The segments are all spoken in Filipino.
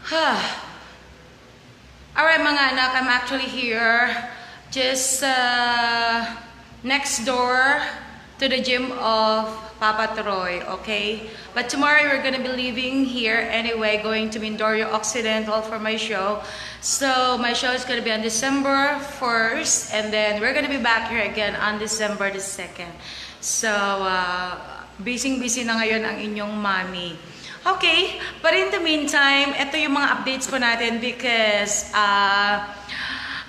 Alright mga anak, I'm actually here just next door to the gym of Papa Troy, okay? But tomorrow we're gonna be leaving here anyway, going to Mindoro Occidental for my show. So my show is gonna be on December 1st, and then we're gonna be back here again on December the 2nd. So busy na ngayon ang inyong mommy. Okay, but in the meantime, ito yung mga updates ko natin because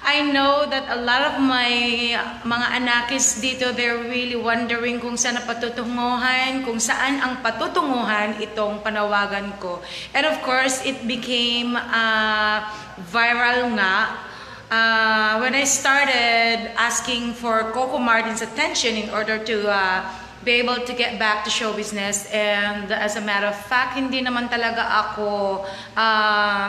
I know that a lot of my mga anakis dito, they're really wondering kung saan patutunguhan, kung saan ang patutunguhan itong panawagan ko. And of course, it became viral nga when I started asking for Coco Martin's attention in order to be able to get back to show business. And as a matter of fact, hindi naman talaga ako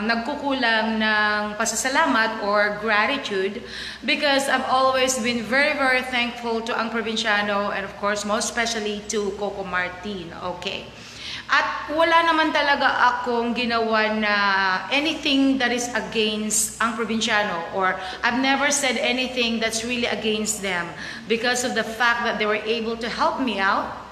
nagkukulang ng pasasalamat or gratitude because I've always been very, very thankful to ang Probinsiyano and of course, most especially to Coco Martin. Okay. At wala naman talaga akong ginawa na anything that is against ang Probinsiyano, or I've never said anything that's really against them because of the fact that they were able to help me out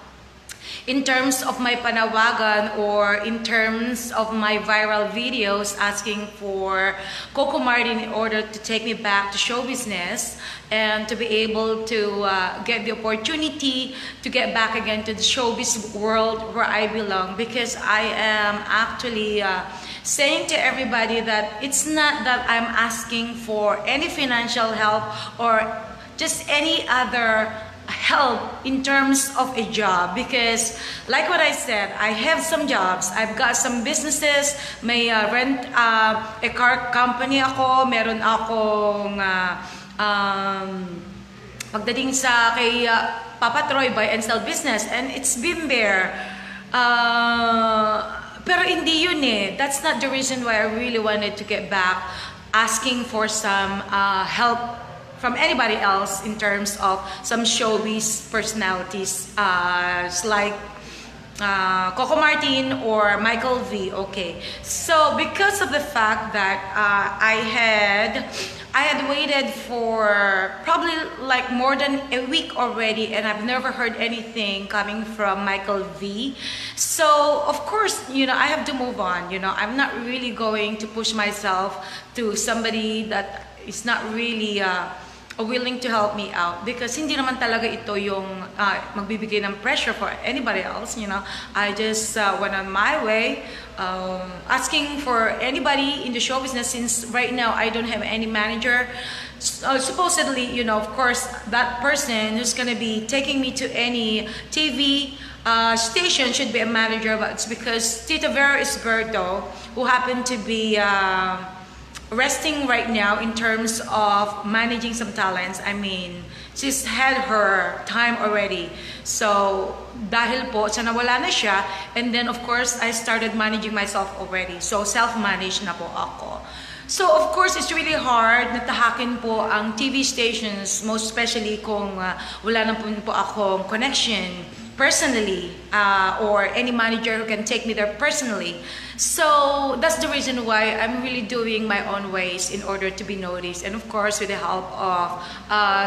in terms of my panawagan or in terms of my viral videos asking for Coco Martin in order to take me back to show business and to be able to get the opportunity to get back again to the showbiz world where I belong, because I am actually saying to everybody that it's not that I'm asking for any financial help or just any other help in terms of a job, because like what I said, I have some jobs, I've got some businesses, may rent a car company ako, meron akong pagdating sa kay Papa Troy buy and sell business, and it's been there. Pero hindi yun eh. That's not the reason why I really wanted to get back asking for some help from anybody else in terms of some showbiz personalities like Coco Martin or Michael V. Okay, so because of the fact that I had waited for probably like more than a week already, and I've never heard anything coming from Michael V. So of course, you know, I have to move on. You know, I'm not really going to push myself to somebody that is not really willing to help me out, because hindi naman talaga ito yung magbibigay ng pressure for anybody else. You know, I just went on my way, asking for anybody in the show business, since right now I don't have any manager. Supposedly, you know, of course, that person who's gonna be taking me to any TV station should be a manager, but it's because Tita Vera Esberto, who happened to be resting right now in terms of managing some talents. I mean, she's had her time already. So, dahil po, sa nawala na siya, and then of course, I started managing myself already. So, self-managed na po ako. So, of course, it's really hard na tahakin po ang TV stations, most especially kung wala na po akong connection personally, or any manager who can take me there personally. So that's the reason why I'm really doing my own ways in order to be noticed, and of course with the help of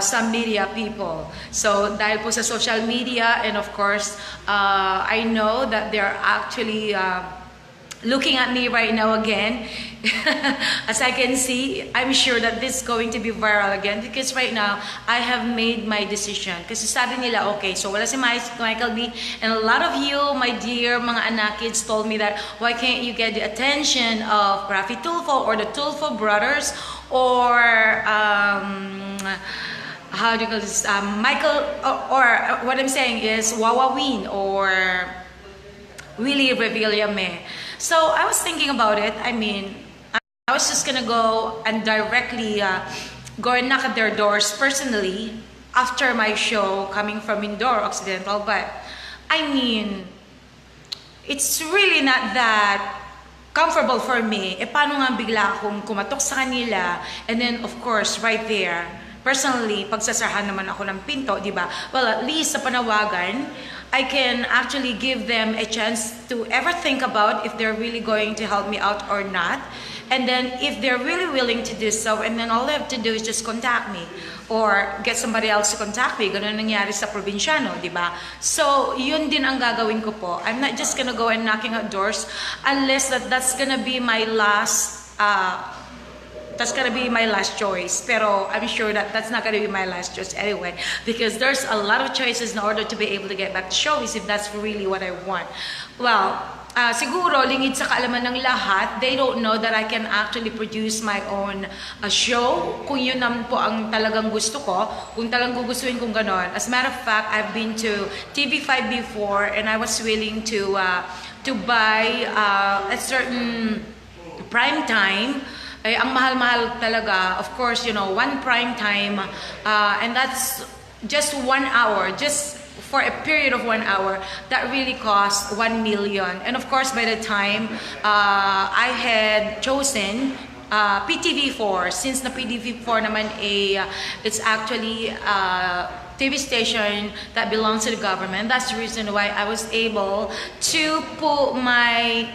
some media people. So dahil po sa social media, and of course I know that they're actually looking at me right now again. As I can see, I'm sure that this is going to be viral again, because right now I have made my decision. Kasi sabi nila, okay, so wala si Michael B, and a lot of you, my dear mga anakids, told me that why can't you get the attention of Rafi Tulfo or the Tulfo brothers, or how do you call this, Michael, or what I'm saying is Wawawin or Willie Revillame. So I was thinking about it. I mean, I was just gonna go and directly go and knock at their doors personally after my show coming from Mindoro Occidental. But I mean, it's really not that comfortable for me. Paano nga bigla akong kumatok sa kanila, and then of course right there, personally, pagsasarahan naman ako ng pinto, di ba? Well, at least sa panawagan, I can actually give them a chance to ever think about if they're really going to help me out or not. And then if they're really willing to do so, and then all they have to do is just contact me or get somebody else to contact me. Ganun nangyari sa Probinsiyano, di ba? So, yun din ang gagawin ko po. I'm not just gonna go and knocking out doors unless that's gonna be my last choice. Pero I'm sure that that's not gonna be my last choice anyway, because there's a lot of choices in order to be able to get back to showbiz if that's really what I want. Well, siguro, lingid sa kaalaman ng lahat, they don't know that I can actually produce my own show. Kung yun naman po ang talagang gusto ko, kung talagang gugustuhin kong ganon. As a matter of fact, I've been to TV5 before and I was willing to buy a certain prime time. Ay, ang mahal-mahal talaga. Of course, you know, one prime time, and that's just 1 hour, just for a period of 1 hour, that really cost 1 million. And of course, by the time I had chosen PTV4, since the PTV4 naman it's actually TV station that belongs to the government. That's the reason why I was able to put my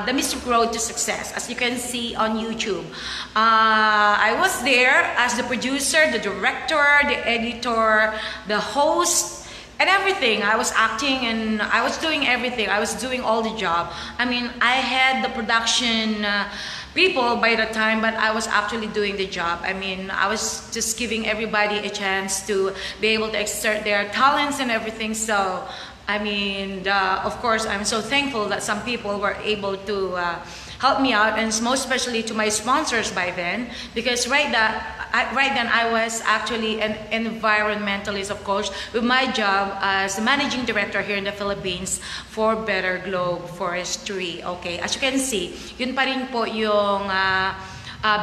the Mystic Road to Success, as you can see on YouTube. I was there as the producer, the director, the editor, the host, and everything. I was acting and I was doing everything. I was doing all the job. I mean, I had the production people by the time, but I was actually doing the job. I mean, I was just giving everybody a chance to be able to exert their talents and everything. So, I mean, of course, I'm so thankful that some people were able to help me out, and most especially to my sponsors by then, because right then I was actually an environmentalist, of course, with my job as the managing director here in the Philippines for Better Globe Forestry. Okay, as you can see, yun pa rin po yung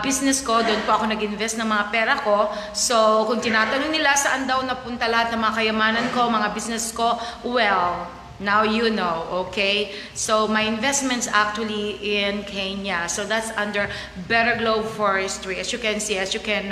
business ko. Doon po ako nag-invest ng mga pera ko. So, kung tinatanong nila saan daw napunta lahat ng mga kayamanan ko, mga business ko, well, now you know, okay? So, my investment's actually in Kenya. So, that's under Better Globe Forestry. As you can see, as you can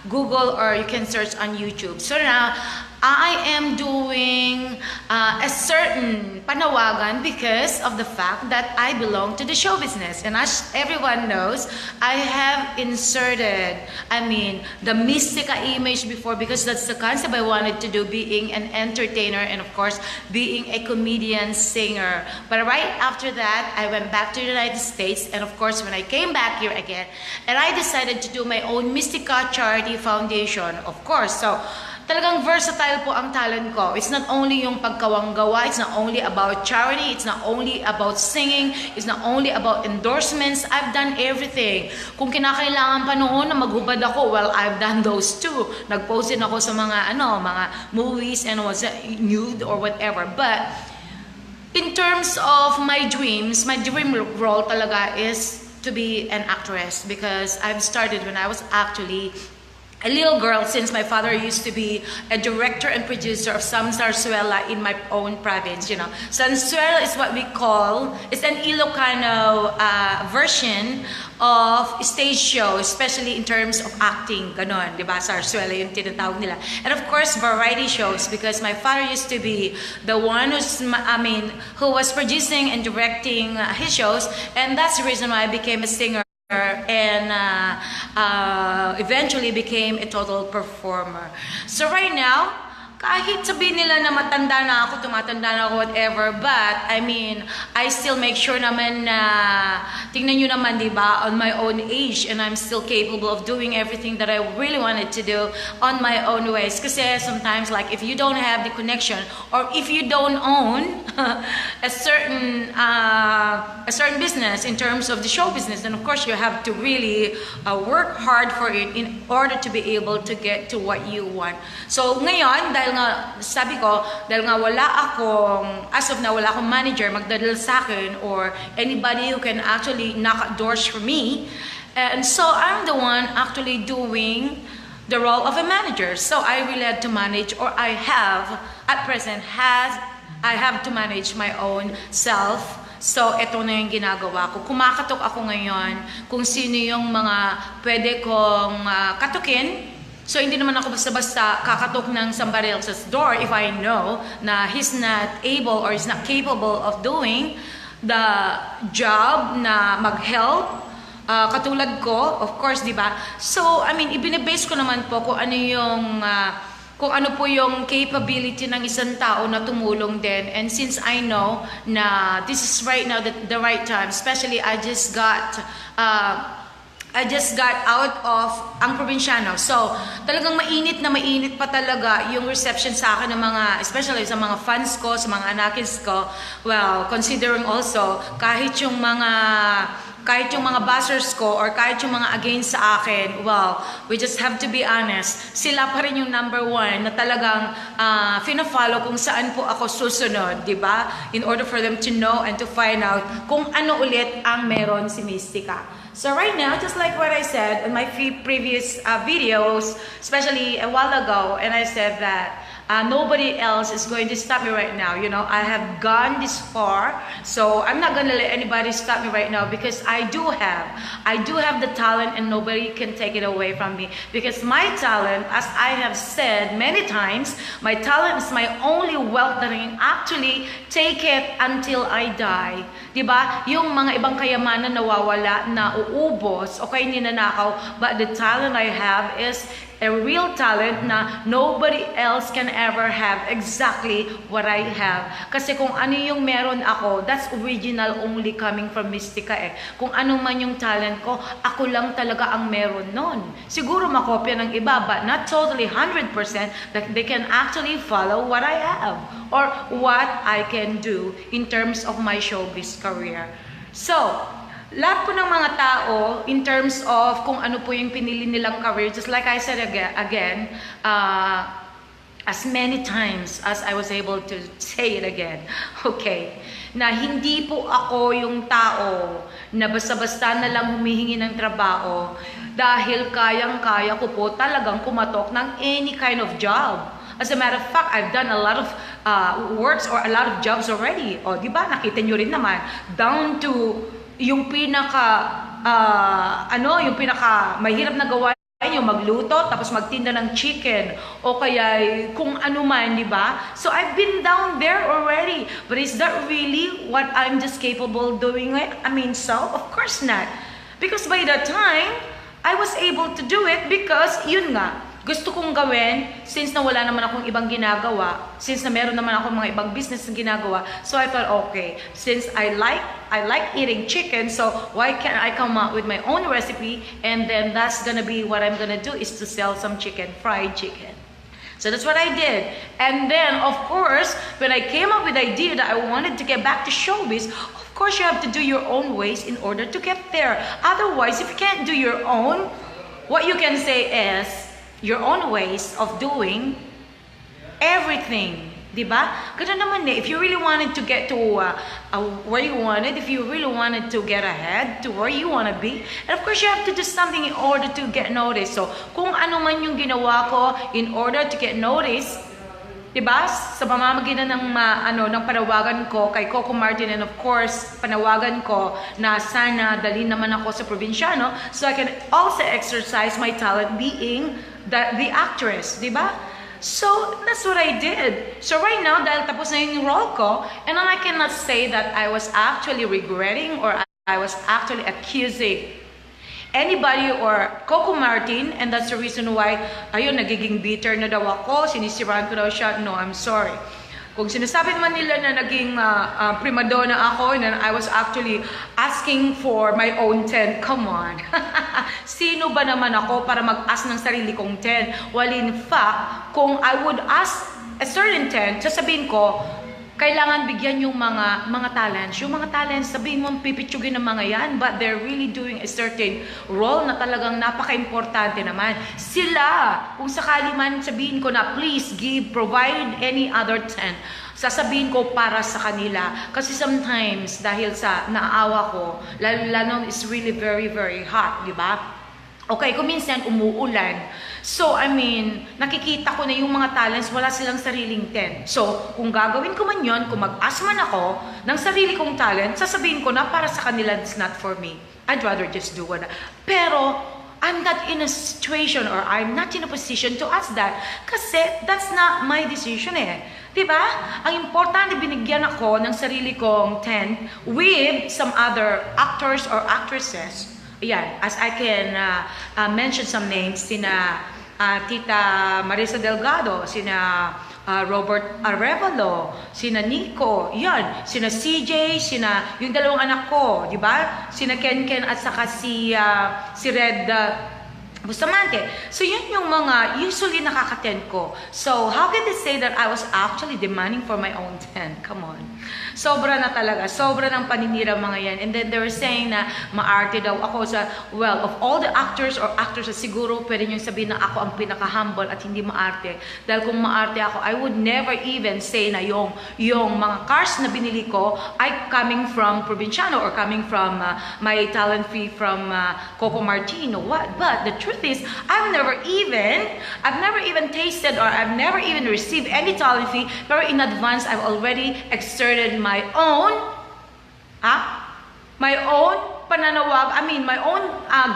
Google or you can search on YouTube. So, now, I am doing a certain panawagan because of the fact that I belong to the show business. And as everyone knows, I have inserted, the Mystica image before, because that's the concept I wanted to do, being an entertainer and of course, being a comedian singer. But right after that, I went back to the United States, and of course, when I came back here again, and I decided to do my own Mystica Charity Foundation, of course. So, talagang versatile po ang talent ko. It's not only yung pagkawanggawa, it's not only about charity, it's not only about singing, it's not only about endorsements. I've done everything. Kung kinakailangan pa noon na maghubad ako, well, I've done those too. Nag-post din ako sa mga movies and was nude or whatever. But in terms of my dreams, my dream role talaga is to be an actress, because I've started when I was actually a little girl, since my father used to be a director and producer of some zarzuela in my own province, you know. Zarzuela is what we call, it's an Ilocano version of stage show, especially in terms of acting, ganon, di ba? Zarzuela yung tinatawag nila. And of course, variety shows, because my father used to be the one who was producing and directing his shows, and that's the reason why I became a singer and eventually became a total performer. So right now, kahit sabihin nila na matanda na ako, tumatanda na ako, whatever, but I still make sure naman na, tingnan nyo naman, di ba, on my own age, and I'm still capable of doing everything that I really wanted to do on my own ways. Kasi sometimes, like, if you don't have the connection, or if you don't own a certain business in terms of the show business, then of course you have to really work hard for it in order to be able to get to what you want. So ngayon, dahil nga sabi ko, dahil nga as of now, wala akong manager magdadala sa akin, or anybody who can actually knock doors for me, and so I'm the one actually doing the role of a manager. So I really had to manage, or I have at present I have to manage my own self. So, ito na yung ginagawa ko. Kumakatok ako ngayon kung sino yung mga pwede kong katukin So, hindi naman ako basta-basta kakatok ng somebody else's door if I know na he's not able or he's not capable of doing the job na mag-help. Katulad ko, of course, di ba? So, I mean, ibinibase ko naman po kung ano yung kung ano po yung capability ng isang tao na tumulong din. And since I know na this is right now the right time, especially I just got out of ang Probinsiyano. So, talagang mainit na mainit pa talaga yung reception sa akin ng mga, especially sa mga fans ko, sa mga anakis ko. Well, considering also, kahit yung mga buzzers ko or kahit yung mga against sa akin, well, we just have to be honest, sila pa rin yung number one na talagang fina-follow kung saan po ako susunod, di ba? In order for them to know and to find out kung ano ulit ang meron si Mystica. So right now, just like what I said in my previous videos, especially a while ago, and I said that nobody else is going to stop me right now. You know, I have gone this far, so I'm not gonna let anybody stop me right now because I do have the talent and nobody can take it away from me. Because my talent, as I have said many times, my talent is my only wealth that I can actually take it until I die. Diba? Yung mga ibang kayamanan nawawala, na uubos, o kaya ninanakaw, but the talent I have is a real talent na nobody else can ever have exactly what I have. Kasi kung ano yung meron ako, that's original only coming from Mystica eh. Kung ano man yung talent ko, ako lang talaga ang meron nun. Siguro makopya ng iba, but not totally 100% that they can actually follow what I have or what I can do in terms of my showbiz career. So, lahat po ng mga tao, in terms of kung ano po yung pinili nilang career, just like I said again, as many times as I was able to say it again, okay, na hindi po ako yung tao na basta-basta na lang humihingi ng trabaho dahil kayang-kaya ko po talagang kumatok ng any kind of job. As a matter of fact, I've done a lot of works or a lot of jobs already. O, di ba? Nakita nyo rin naman. Down to yung yung pinaka mahirap na gawain nyo, magluto, tapos magtinda ng chicken, o kaya kung ano man, di ba? So, I've been down there already. But is that really what I'm just capable of doing it? I mean, so, of course not. Because by that time, I was able to do it because, yun nga, gusto kong gawin, since na wala naman akong ibang ginagawa, since na meron naman akong mga ibang business na ginagawa, so I thought, okay, since I like eating chicken, so why can't I come up with my own recipe, and then that's gonna be what I'm gonna do, is to sell some chicken, fried chicken. So that's what I did. And then, of course, when I came up with the idea that I wanted to get back to showbiz, of course you have to do your own ways in order to get there. Otherwise, if you can't do your own, what you can say is, your own ways of doing everything, diba? Ganun naman eh. If you really wanted to get to where you wanted, if you really wanted to get ahead to where you want to be, and of course you have to do something in order to get noticed. So, kung ano man yung ginawa ko in order to get noticed, diba? Sa pamamagitan ng ng panawagan ko kay Coco Martin, and of course, panawagan ko na sana dali naman ako sa Probinsiyano so I can also exercise my talent being the actress, diba? So, that's what I did. So, right now, dahil tapos na yung role ko, and then I cannot say that I was actually regretting or I was actually accusing anybody or Coco Martin, and that's the reason why, ayun, nagiging bitter na daw ako, sinisiraan ko daw siya. No, I'm sorry. Kung sinasabi man nila na naging primadonna ako, and then I was actually asking for my own tent, come on. Sino ba naman ako para mag-ask ng sarili kong tent? Well, in fact, kung I would ask a certain tent, sasabihin ko, kailangan bigyan yung mga talents. Yung mga talents, sabihin mo, pipitsugin ng mga yan, but they're really doing a certain role na talagang napaka-importante naman. Sila, kung sakali man sabihin ko na, please provide any other tent, sasabihin ko para sa kanila. Kasi sometimes, dahil sa naaawa ko, lalo is really very, very hot, di ba? Okay, kung minsan umuulan. So, I mean, nakikita ko na yung mga talents, wala silang sariling tent. So, kung gagawin ko man yun, kung mag-ask man ako ng sarili kong talent, sasabihin ko na para sa kanila, it's not for me. I'd rather just do what. Pero, I'm not in a situation or I'm not in a position to ask that. Kasi that's not my decision eh. Diba? Ang importante, binigyan ako ng sarili kong tent with some other actors or actresses. Ayan, as I can mention some names, sina Tita Marisa Delgado, sina Robert Arevalo, sina Nico, yan, sina CJ, sina yung dalawang anak ko, di ba? Sina Ken at saka si Red Bustamante. So yun yung mga usually nakaka-tent ko. So how can they say that I was actually demanding for my own tent? Come on. Sobra na talaga. Sobra ng paninira mga yan. And then they were saying na maarte daw ako sa, well, of all the actors or actresses, siguro pwede nyo sabihin na ako ang pinaka-humble at hindi maarte. Dahil kung maarte ako, I would never even say na yung mga cars na binili ko ay coming from Probinsiyano or coming from my talent fee from Coco Martino. What? But the truth is, I've never even tasted or I've never even received any talent fee, pero in advance, I've already exerted my own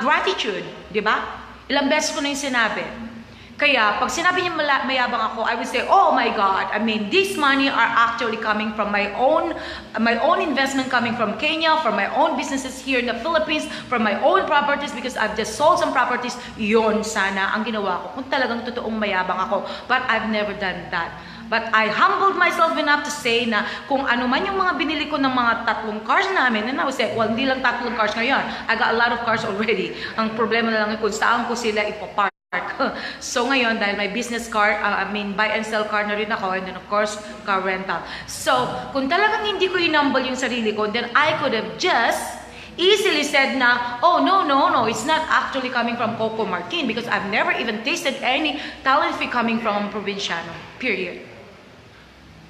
gratitude, di ba? Ilang beses ko na yung sinabi. Kaya, pag sinabi niya mayabang ako, I would say, oh my God, I mean, this money are actually coming from my own investment coming from Kenya, from my own businesses here in the Philippines, from my own properties because I've just sold some properties. Yun sana ang ginawa ko. Kung talagang totoong mayabang ako. But I've never done that. But I humbled myself enough to say na kung ano man yung mga binili ko ng mga 3 cars namin, and I would say, well, hindi lang 3 cars ngayon. I got a lot of cars already. Ang problema na lang kung saan ko sila ipapark. So ngayon, dahil may business car, buy and sell car na rin ako, and then of course, car rental. So, kung talagang hindi ko hinumble yung sarili ko, then I could have just easily said na, oh, no, it's not actually coming from Coco Martin because I've never even tasted any talent fee coming from Probinsiyano. Period.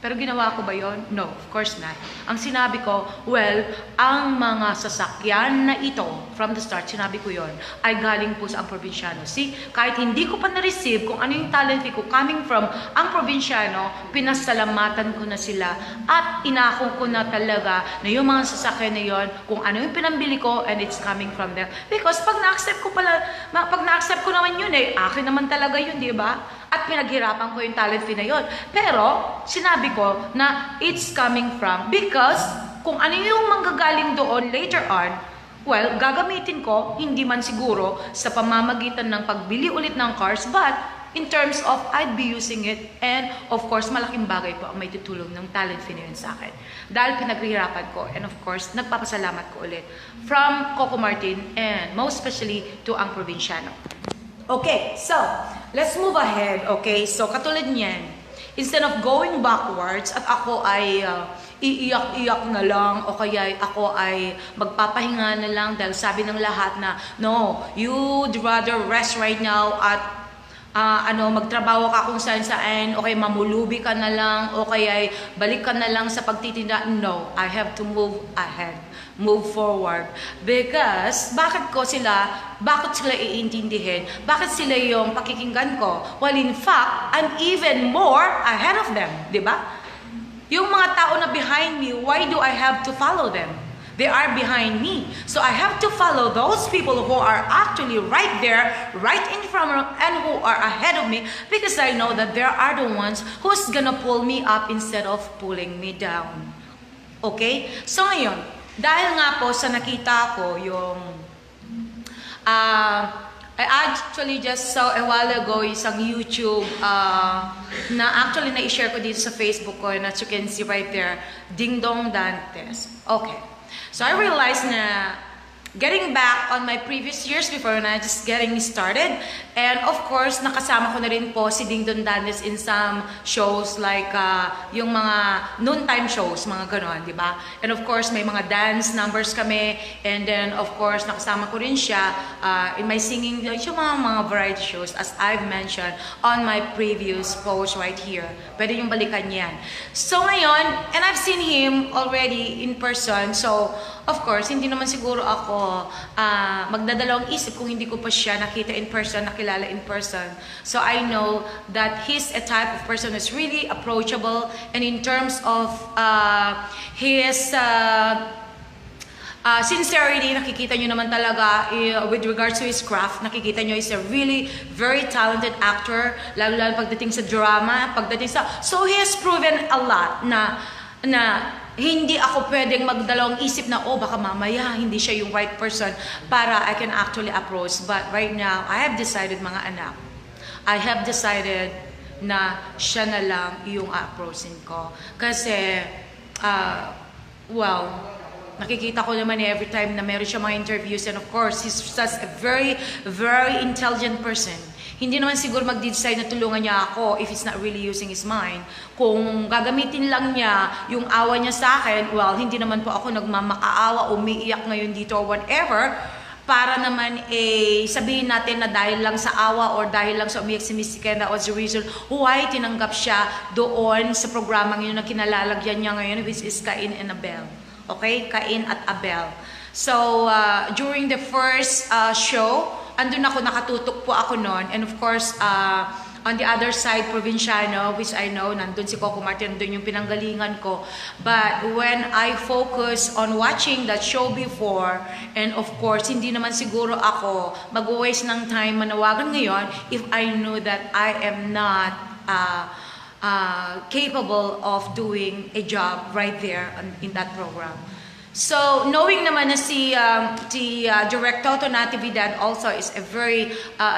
Pero ginawa ko ba yon? No, of course not. Ang sinabi ko, well, ang mga sasakyan na ito, from the start, sinabi ko yon, ay galing po sa ang Probinsiyano. See, kahit hindi ko pa na-receive kung ano yung talent fee ko coming from ang Probinsiyano, pinasalamatan ko na sila at inako ko na talaga na yung mga sasakyan na yon, kung ano yung pinambili ko and it's coming from them. Because pag na-accept ko naman yun akin naman talaga yun, di ba? At pinaghirapan ko yung talent fee na yun. Pero, sinabi ko na it's coming from because kung ano yung manggagaling doon later on, well, gagamitin ko, hindi man siguro sa pamamagitan ng pagbili ulit ng cars, but in terms of I'd be using it and of course, malaking bagay po ang may tutulong ng talent fee na yun sa akin. Dahil pinaghirapan ko and of course, nagpapasalamat ko ulit from Coco Martin and most especially to ang Probinsiyano. Okay, so, let's move ahead, okay? So, katulad niyan, instead of going backwards at ako ay iiyak-iyak na lang o kaya ako ay magpapahinga na lang dahil sabi ng lahat na, no, you'd rather rest right now at magtrabaho ka kung saan-saan, o kaya mamulubi ka na lang, o kaya balik ka na lang sa pagtitinda. No, I have to move ahead, move forward. Because, bakit sila iintindihin? Bakit sila yung pakikinggan ko? Well, in fact, I'm even more ahead of them, di ba? Yung mga tao na behind me, why do I have to follow them? They are behind me. So I have to follow those people who are actually right there, right in front of me, and who are ahead of me because I know that there are the ones who's gonna pull me up instead of pulling me down. Okay? So ngayon, dahil nga po sa nakita ko yung I actually just saw a while ago isang YouTube na actually na-share ko dito sa Facebook ko, and as you can see right there, Ding Dong Dantes. Okay. So I realized na getting back on my previous years before when I just getting started, and of course nakasama ko na rin po si Ding Dong Dantes in some shows like yung mga noontime shows, mga ganon, di ba? And of course may mga dance numbers kami, and then of course nakasama ko rin siya in my singing, yung mga variety shows as I've mentioned on my previous post right here. Pwede yung balikan yan. So ngayon, and I've seen him already in person, so of course hindi naman siguro ako magdadalawang isip kung hindi ko pa siya nakita in person, nakilala in person. So I know that he's a type of person who's really approachable, and in terms of his Sincerity, nakikita nyo naman talaga with regards to his craft, nakikita nyo is a really very talented actor, lalo pagdating sa drama, pagdating sa... So he has proven a lot na hindi ako pwedeng magdalawang isip na, oh, baka mamaya hindi siya yung right person para I can actually approach. But right now, I have decided, mga anak, I have decided na siya na lang yung approachin ko. Kasi, well, nakikita ko naman every time na meron siya mga interviews, and of course, he's such a very, very intelligent person. Hindi naman siguro mag-decide na tulungan niya ako if he's not really using his mind. Kung gagamitin lang niya yung awa niya sa akin, well, hindi naman po ako nagmamakaawa o umiiyak ngayon dito or whatever, para naman sabihin natin na dahil lang sa awa or dahil lang sa umiyak si Mystica, that was the reason why tinanggap siya doon sa programang yun na kinalalagyan niya ngayon, which is Cain and Abel. Okay? Cain at Abel. So, during the first show, andun ako, nakatutok po ako noon. And of course, on the other side, Probinsiyano, which I know, nandun si Coco Martin, nandun yung pinanggalingan ko. But when I focus on watching that show before, and of course, hindi naman siguro ako mag-waste ng time manawagan ngayon if I knew that I am not capable of doing a job right there in that program. So, knowing naman na si Direct TODO Natividad also is a very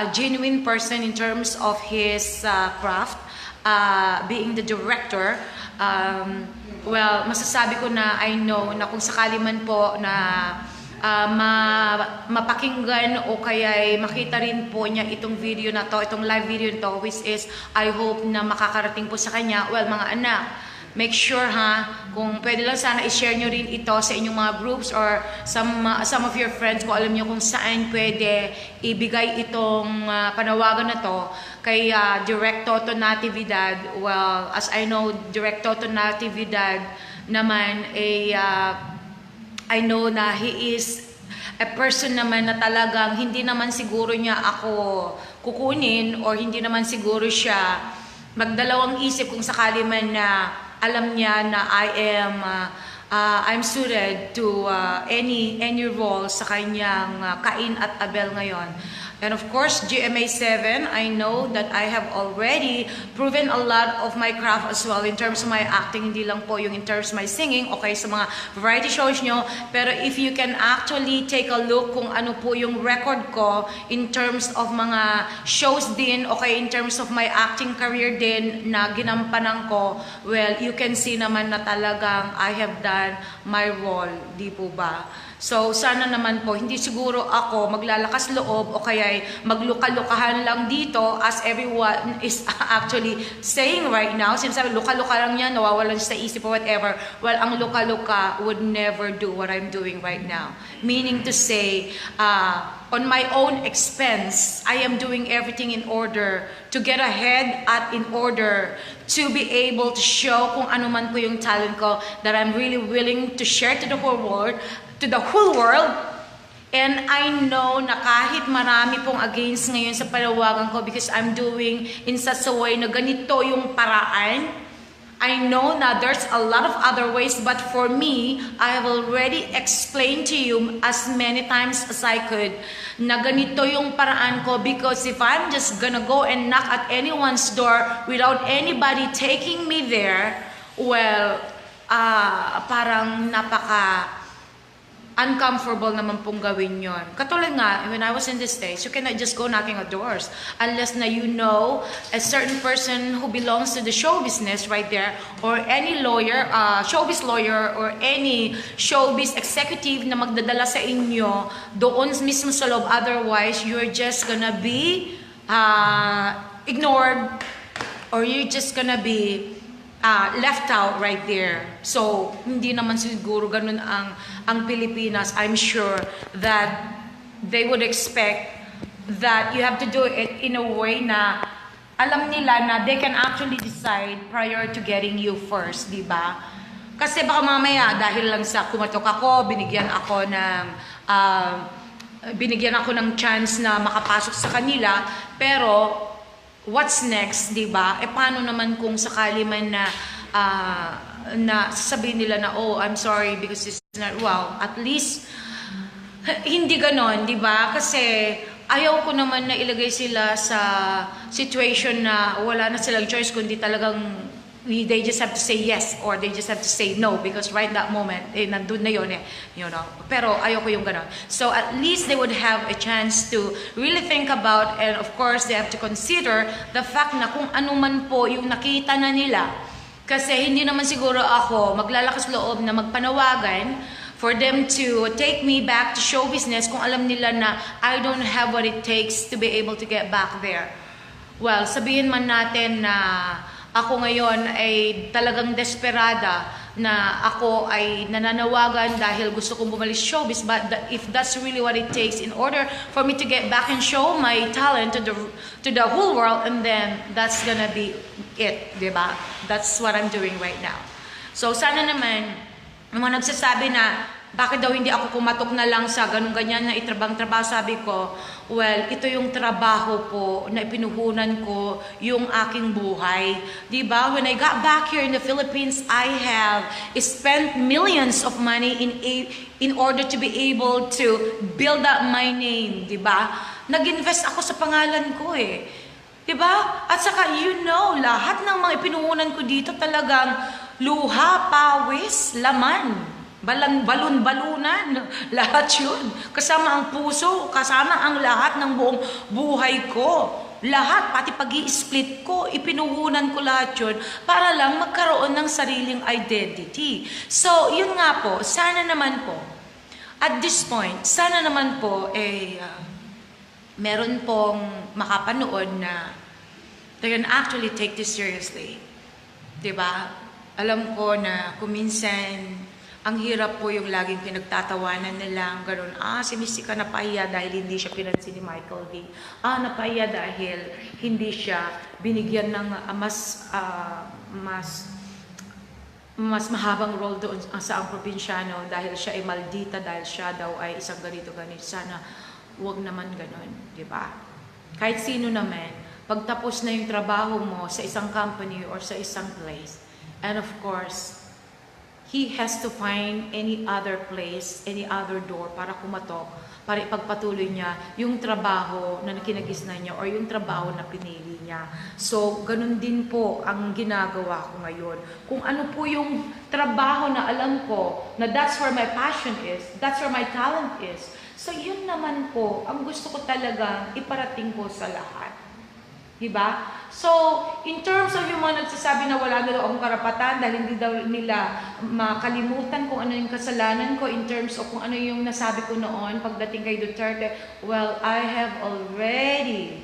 genuine person in terms of his craft, being the director, well, masasabi ko na I know na kung sakali man po na mapakinggan o kaya makita rin po niya itong video na to, itong live video to, which is I hope na makakarating po sa kanya. Well, mga anak, make sure kung pwede lang sana i-share nyo rin ito sa inyong mga groups or some of your friends kung alam nyo kung saan pwede ibigay itong panawagan na to kay Direct TODO Natividad. Well, as I know, Direct TODO Natividad naman I know na he is a person naman na talagang hindi naman siguro niya ako kukunin or hindi naman siguro siya magdalawang isip kung sakali man na alam niya na I'm suited to any role sa kanyang Cain at Abel ngayon. And of course, GMA7, I know that I have already proven a lot of my craft as well in terms of my acting, hindi lang po yung in terms of my singing, okay, sa mga variety shows nyo. Pero if you can actually take a look kung ano po yung record ko in terms of mga shows din, okay, in terms of my acting career din na ginampanan ko, well, you can see naman na talagang I have done my role, di po ba? So, sana naman po, hindi siguro ako maglalakas loob o kaya magluka-lukahan lang dito as everyone is actually saying right now. Sinasabi, luka-luka lang yan, nawawalan sa isip or whatever. Well, ang luka-luka would never do what I'm doing right now. Meaning to say, on my own expense, I am doing everything in order to get ahead at in order to be able to show kung ano man po yung talent ko that I'm really willing to share to the whole world, and I know na kahit marami pong against ngayon sa panawagan ko because I'm doing in such a way na ganito yung paraan. I know na there's a lot of other ways, but for me, I have already explained to you as many times as I could na ganito yung paraan ko, because if I'm just gonna go and knock at anyone's door without anybody taking me there, well, parang uncomfortable naman pong gawin yon. Katulad nga, when I was in the States, you cannot just go knocking at doors unless na you know a certain person who belongs to the show business right there, or any lawyer, showbiz lawyer, or any showbiz executive na magdadala sa inyo doon mismo sa loob. Otherwise, you're just gonna be ignored, or you're just gonna be left out right there. So, hindi naman siguro ganun ang Pilipinas. I'm sure that they would expect that you have to do it in a way na alam nila na they can actually decide prior to getting you first, di ba? Kasi baka mamaya, dahil lang sa kumatok ako, binigyan ako ng chance na makapasok sa kanila, pero what's next, di ba? E paano naman kung sakali man na na sasabihin nila na, oh, I'm sorry because this is not, well, at least, hindi ganon, di ba? Kasi, ayaw ko naman na ilagay sila sa situation na wala na silang choice, kundi talagang they just have to say yes or they just have to say no because right that moment, nandun na yun you know. Pero ayaw ko yung ganon. So at least they would have a chance to really think about, and of course, they have to consider the fact na kung ano man po yung nakita na nila. Kasi hindi naman siguro ako maglalakas loob na magpanawagan for them to take me back to show business kung alam nila na I don't have what it takes to be able to get back there. Well, sabihin man natin na ako ngayon ay talagang desperada na ako ay nananawagan dahil gusto kong bumalik showbiz, but if that's really what it takes in order for me to get back and show my talent to the whole world, and then that's gonna be it, diba? That's what I'm doing right now. So sana naman yung mga nagsasabi na bakit daw hindi ako kumatok na lang sa ganun-ganyan na itrabang-trabaho, sabi ko, well, ito yung trabaho po na ipinuhunan ko yung aking buhay. Diba? When I got back here in the Philippines, I have spent millions of money in order to be able to build up my name. Diba? Nag-invest ako sa pangalan ko eh. Diba? At saka, you know, lahat ng mga ipinuhunan ko dito talagang luha, pawis, laman. Balon-balunan, lahat yun. Kasama ang puso, kasama ang lahat ng buong buhay ko. Lahat, pati pag-i-split ko, ipinuhunan ko lahat yun para lang magkaroon ng sariling identity. So, yun nga po, sana naman po, at this point, sana naman po, meron pong makapanood na they can actually take this seriously. Diba? Alam ko na kuminsan, ang hirap po yung laging pinagtatawanan nila, gano'n, si Mystica napahiya dahil hindi siya pinansin ni Michael V. Napahiya dahil hindi siya binigyan ng mas mahabang role doon sa ang Probinsiyano dahil siya ay maldita, dahil siya daw ay isang ganito-ganito. Sana wag naman gano'n, di ba? Kahit sino naman, pagtapos na yung trabaho mo sa isang company or sa isang place, and of course, he has to find any other place, any other door para kumatok, para ipagpatuloy niya yung trabaho na nakinagisnan niya or yung trabaho na pinili niya. So, ganun din po ang ginagawa ko ngayon. Kung ano po yung trabaho na alam ko, na that's where my passion is, that's where my talent is. So, yun naman po ang gusto ko talaga iparating ko sa lahat. Diba? So, in terms of yung mga nagsasabi na wala na daw akong karapatan dahil hindi daw nila makalimutan kung ano yung kasalanan ko in terms of kung ano yung nasabi ko noon pagdating kay Duterte, well, I have already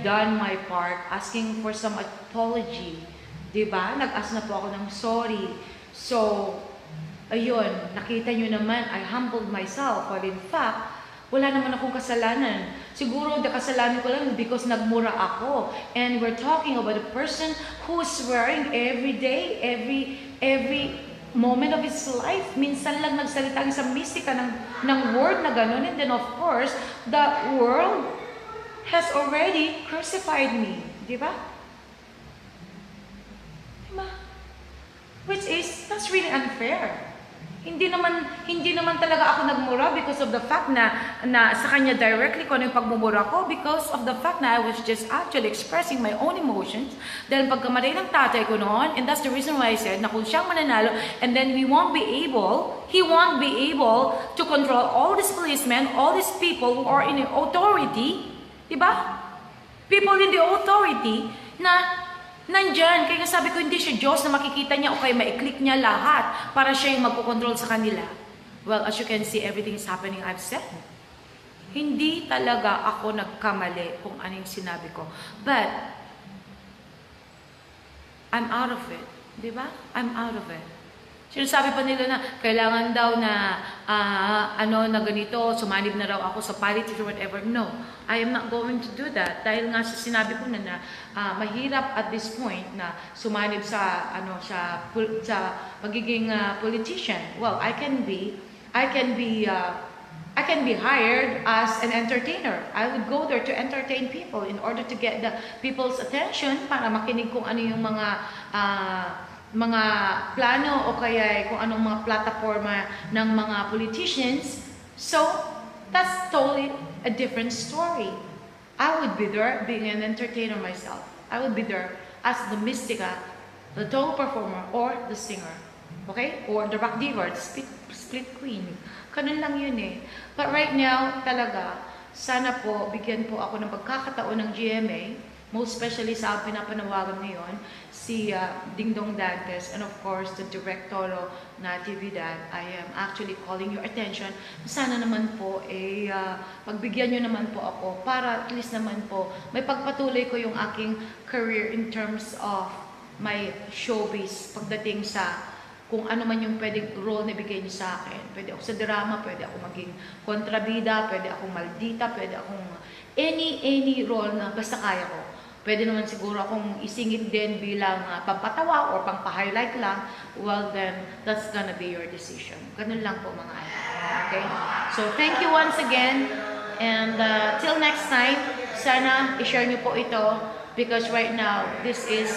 done my part asking for some apology. Diba? Nag-ask na po ako ng sorry. So, ayun, nakita nyo naman, I humbled myself, but in fact, wala naman akong kasalanan. Siguro, kasalanan ko lang because nagmura ako. And we're talking about a person who's swearing every day, every moment of his life. Minsan lang nagsalita sa Mystica ng word na gano'n. And then, of course, the world has already crucified me. Di ba? Diba? Which is, that's really unfair. Hindi naman talaga ako nagmura because of the fact na sa kanya directly kung ano yung pagmumura ko, because of the fact na I was just actually expressing my own emotions dahil pagkamatay ng tatay ko noon, and that's the reason why I said na kung siyang mananalo, and then he won't be able to control all these policemen, all these people who are in the authority, diba? People in the authority na nandyan, kaya sabi ko hindi siya Diyos na makikita niya o kaya ma-click niya lahat para siya yung magkocontrol sa kanila. Well, as you can see, everything is happening I've said. Hindi talaga ako nagkamali kung ano yung sinabi ko. But, I'm out of it. Diba? I'm out of it. Sinasabi pa nila na kailangan daw na na ganito, sumanib na raw ako sa politics or whatever. No, I am not going to do that. Dahil nga sa sinabi ko na mahirap at this point na sumanib sa sa magiging politician. Well, I can be I can be hired as an entertainer. I would go there to entertain people in order to get the people's attention para makinig kung ano yung mga plano o kaya kung anong mga plataforma ng mga politicians. So, that's totally a different story. I would be there being an entertainer myself. I would be there as the Mystica, the total performer, or the singer. Okay? Or the rock diva, the split queen. Ganun lang yun eh. But right now, talaga, sana po, bigyan po ako ng pagkakataon ng GMA, most especially sa pinapanawagan ngayon, si Dingdong Dantes, and of course, the Director na Natividad. I am actually calling your attention. Sana naman po, pagbigyan nyo naman po ako para at least naman po, may pagpatuloy ko yung aking career in terms of my showbiz pagdating sa kung ano man yung pwedeng role na bigay niyo sa akin. Pwede ako sa drama, pwede ako maging kontrabida, pwede akong maldita, pwede akong any role na basta kaya ko. Pwede naman siguro akong isingit din bilang pampatawa or pampa-highlight lang. Well then, that's gonna be your decision. Ganun lang po mga anak. Okay? So, thank you once again. And till next time, sana i-share niyo po ito because right now, this is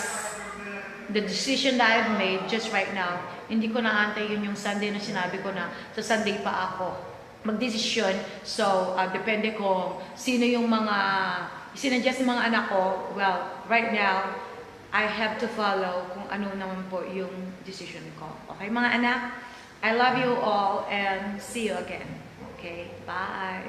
the decision that I've made just right now. Hindi ko naantay yun yung Sunday na sinabi ko na sa Sunday pa ako magdesisyon. So, depende kung sino yung mga sinadjust ng mga anak ko. Well, right now, I have to follow kung ano naman po yung decision ko. Okay, mga anak? I love you all and see you again. Okay, bye!